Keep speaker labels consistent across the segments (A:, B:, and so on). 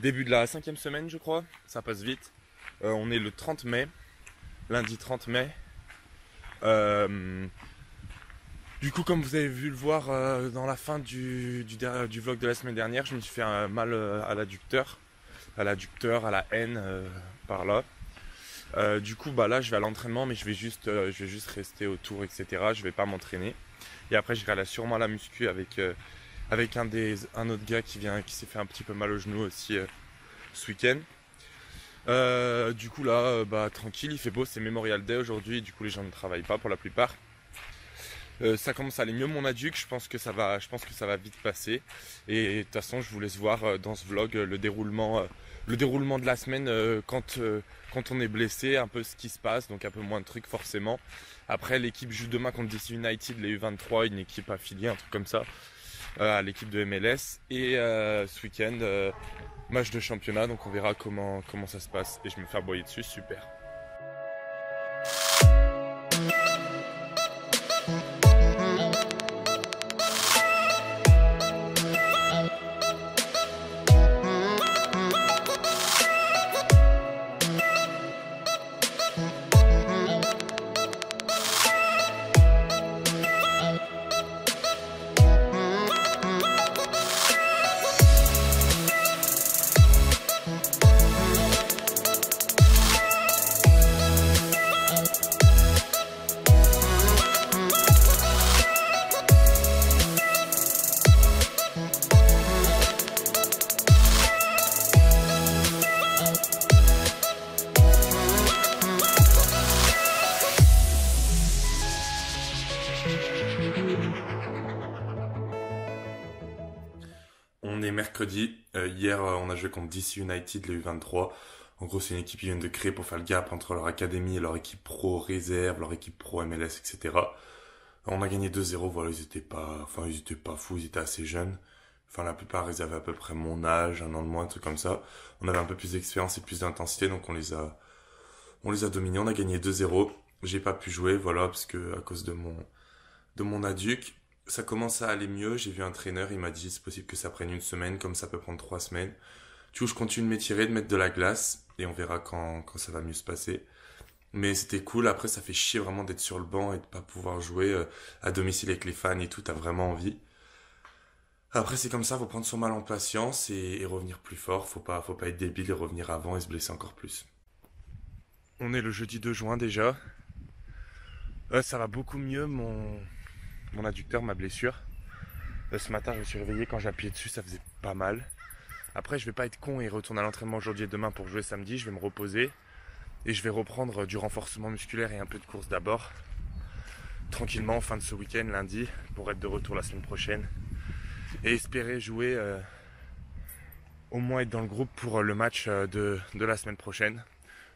A: Début de la 5e semaine, je crois. Ça passe vite. On est le 30 mai. Lundi 30 mai. Du coup, comme vous avez vu le voir dans la fin du vlog de la semaine dernière, je me suis fait un mal à l'adducteur, à la haine, par là. Du coup, là, je vais à l'entraînement, mais je vais juste rester autour, etc. Je vais pas m'entraîner. Et après, j'irai sûrement à la muscu avec un autre gars qui s'est fait un petit peu mal au genou aussi ce week-end. Du coup là, tranquille, il fait beau, c'est Memorial Day aujourd'hui, du coup les gens ne travaillent pas pour la plupart. Ça commence à aller mieux mon adduc, je pense que ça va vite passer. Et de toute façon, je vous laisse voir dans ce vlog le déroulement de la semaine quand on est blessé, un peu ce qui se passe, donc un peu moins de trucs forcément. Après, l'équipe joue demain contre DC United, les U23, une équipe affiliée, un truc comme ça, à l'équipe de MLS. Et ce week-end, match de championnat, donc on verra comment ça se passe. Et je me fais aboyer dessus, super. On est mercredi. Hier, on a joué contre DC United, les U23. En gros, c'est une équipe qui vient de créer pour faire le gap entre leur académie et leur équipe pro réserve, leur équipe pro MLS, etc. On a gagné 2-0. Voilà, ils étaient pas fous, ils étaient assez jeunes. Enfin, la plupart, ils avaient à peu près mon âge, un an de moins, un truc comme ça. On avait un peu plus d'expérience et plus d'intensité, donc on les a dominés. On a gagné 2-0. J'ai pas pu jouer, voilà, parce que à cause de mon adduc. Ça commence à aller mieux, j'ai vu un entraîneur, il m'a dit c'est possible que ça prenne une semaine, comme ça peut prendre 3 semaines. Du coup, je continue de m'étirer, de mettre de la glace, et on verra quand ça va mieux se passer. Mais c'était cool, après ça fait chier vraiment d'être sur le banc et de pas pouvoir jouer à domicile avec les fans et tout, t'as vraiment envie. Après c'est comme ça, faut prendre son mal en patience et revenir plus fort, faut pas être débile et revenir avant et se blesser encore plus. On est le jeudi 2 juin déjà. Ça va beaucoup mieux, mon adducteur, ma blessure. Ce matin, je me suis réveillé, quand j'appuyais dessus, ça faisait pas mal. Après, je vais pas être con et retourner à l'entraînement aujourd'hui et demain pour jouer samedi. Je vais me reposer et je vais reprendre du renforcement musculaire et un peu de course d'abord. Tranquillement, en fin de ce week-end, lundi, pour être de retour la semaine prochaine. Et espérer jouer, au moins être dans le groupe pour le match de la semaine prochaine.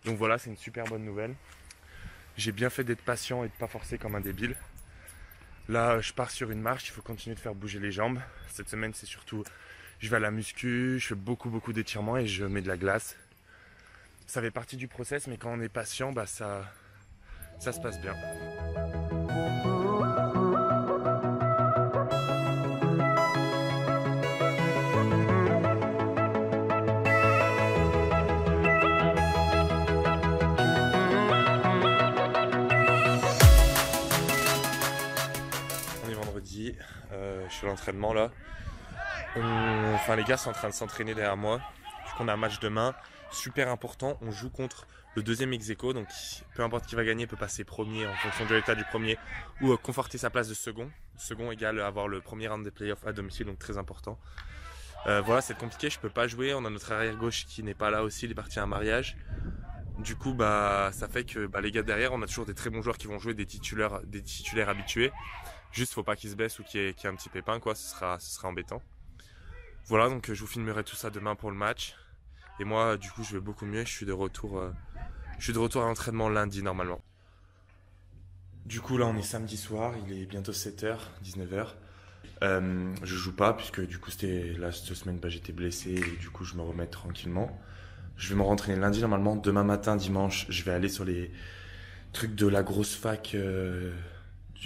A: Donc voilà, c'est une super bonne nouvelle. J'ai bien fait d'être patient et de pas forcer comme un débile. Là, je pars sur une marche, il faut continuer de faire bouger les jambes. Cette semaine, c'est surtout, je vais à la muscu, je fais beaucoup d'étirements et je mets de la glace. Ça fait partie du process, mais quand on est patient, ça se passe bien. Vendredi, je suis à l'entraînement là. Les gars sont en train de s'entraîner derrière moi. Du coup, on a un match demain, super important. On joue contre le deuxième ex-aequo, donc peu importe qui va gagner peut passer premier en fonction de l'état du premier ou conforter sa place de second. Second égale avoir le premier round des playoffs à domicile, donc très important. Voilà, c'est compliqué, je peux pas jouer. On a notre arrière gauche qui n'est pas là aussi, il est parti à un mariage. Du coup, ça fait que les gars derrière, on a toujours des très bons joueurs qui vont jouer, des titulaires habitués. Juste, faut pas qu'il se blesse ou qu'il y ait un petit pépin, quoi. Ce sera embêtant. Voilà, donc je vous filmerai tout ça demain pour le match. Et moi, du coup, je vais beaucoup mieux. Je suis de retour à l'entraînement lundi, normalement. Du coup, là, on est samedi soir. Il est bientôt 7h, 19h. Je joue pas, puisque du coup, cette semaine, j'étais blessé. Et du coup, je me remets tranquillement. Je vais me rentraîner lundi, normalement. Demain matin, dimanche, je vais aller sur les trucs de la grosse fac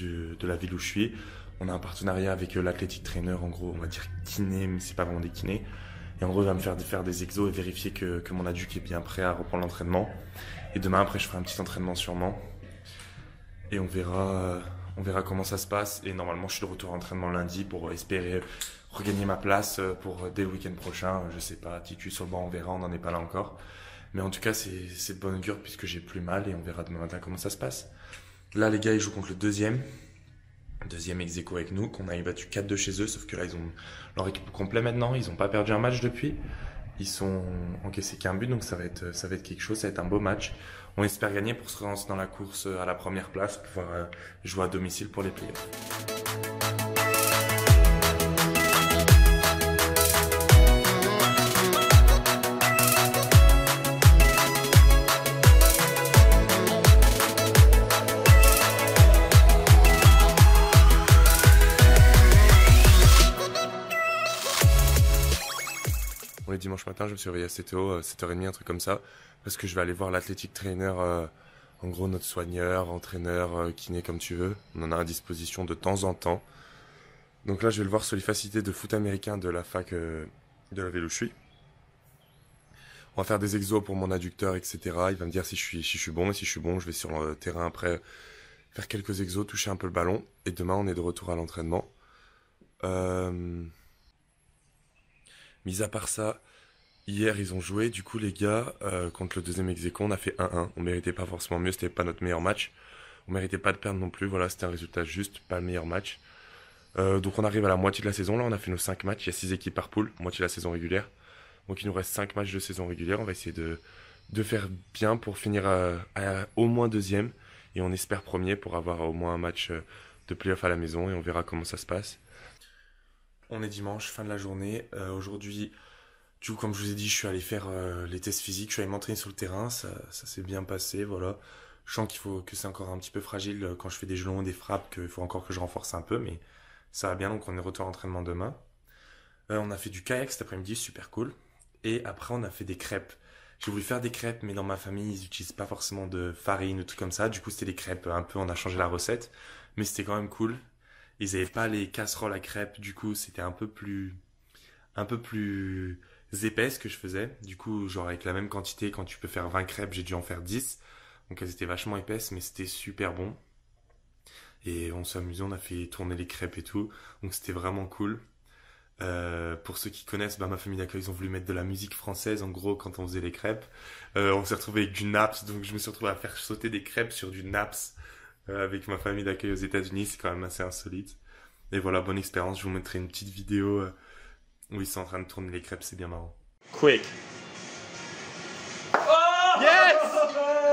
A: de la ville où je suis. On a un partenariat avec l'Athletic Trainer, en gros, on va dire kiné, mais c'est pas vraiment des kinés. Et en gros, il va me faire des exos et vérifier que mon adduc est bien prêt à reprendre l'entraînement. Et demain, après, je ferai un petit entraînement sûrement. Et on verra comment ça se passe. Et normalement, je suis de retour à l'entraînement lundi pour espérer regagner ma place pour dès le week-end prochain. Je sais pas, Titus sur le banc, on verra, on n'en est pas là encore. Mais en tout cas, c'est de bonne augure puisque j'ai plus mal et on verra demain matin comment ça se passe. Là, les gars, ils jouent contre le deuxième ex-aequo avec nous, qu'on a battu 4-2 chez eux, sauf que là, ils ont leur équipe complète maintenant. Ils n'ont pas perdu un match depuis. Ils sont encaissés qu'un but, donc ça va être quelque chose, ça va être un beau match. On espère gagner pour se relancer dans la course à la première place, pour pouvoir jouer à domicile pour les playoffs. On est dimanche matin, je me suis réveillé assez tôt, 7h30, un truc comme ça, parce que je vais aller voir l'athlétique trainer, en gros notre soigneur, entraîneur, kiné comme tu veux. On en a à disposition de temps en temps. Donc là, je vais le voir sur les facilités de foot américain de la fac de la ville où je suis. On va faire des exos pour mon adducteur, etc. Il va me dire si je suis bon, et si je suis bon, je vais sur le terrain après faire quelques exos, toucher un peu le ballon. Et demain, on est de retour à l'entraînement. Mis à part ça, hier ils ont joué, du coup les gars, contre le deuxième ex-aequo, on a fait 1-1. On méritait pas forcément mieux, c'était pas notre meilleur match. On méritait pas de perdre non plus, voilà, c'était un résultat juste, pas le meilleur match. Donc on arrive à la moitié de la saison, là on a fait nos 5 matchs, il y a 6 équipes par poule, moitié de la saison régulière. Donc il nous reste 5 matchs de saison régulière, on va essayer de faire bien pour finir au moins deuxième. Et on espère premier pour avoir au moins un match de play-off à la maison et on verra comment ça se passe. On est dimanche, fin de la journée. Aujourd'hui, du coup, comme je vous ai dit, je suis allé faire les tests physiques, je suis allé m'entraîner sur le terrain, ça s'est bien passé, voilà. Je sens que c'est encore un petit peu fragile quand je fais des gelons, des frappes, qu'il faut encore que je renforce un peu, mais ça va bien, donc on est retour à l'entraînement demain. On a fait du kayak cet après-midi, super cool. Et après, on a fait des crêpes. J'ai voulu faire des crêpes, mais dans ma famille, ils n'utilisent pas forcément de farine ou trucs comme ça. Du coup, c'était des crêpes un peu, on a changé la recette, mais c'était quand même cool. Ils avaient pas les casseroles à crêpes, du coup c'était un peu plus épaisse que je faisais. Du coup, genre avec la même quantité, quand tu peux faire 20 crêpes, j'ai dû en faire 10. Donc elles étaient vachement épaisses, mais c'était super bon. Et on s'est amusé, on a fait tourner les crêpes et tout. Donc c'était vraiment cool. Pour ceux qui connaissent, ma famille d'accueil, ils ont voulu mettre de la musique française, en gros, quand on faisait les crêpes. On s'est retrouvé avec du naps, donc je me suis retrouvé à faire sauter des crêpes sur du naps. Avec ma famille d'accueil aux États-Unis, c'est quand même assez insolite. Et voilà, bonne expérience. Je vous mettrai une petite vidéo où ils sont en train de tourner les crêpes, c'est bien marrant. Quick! Oh yes!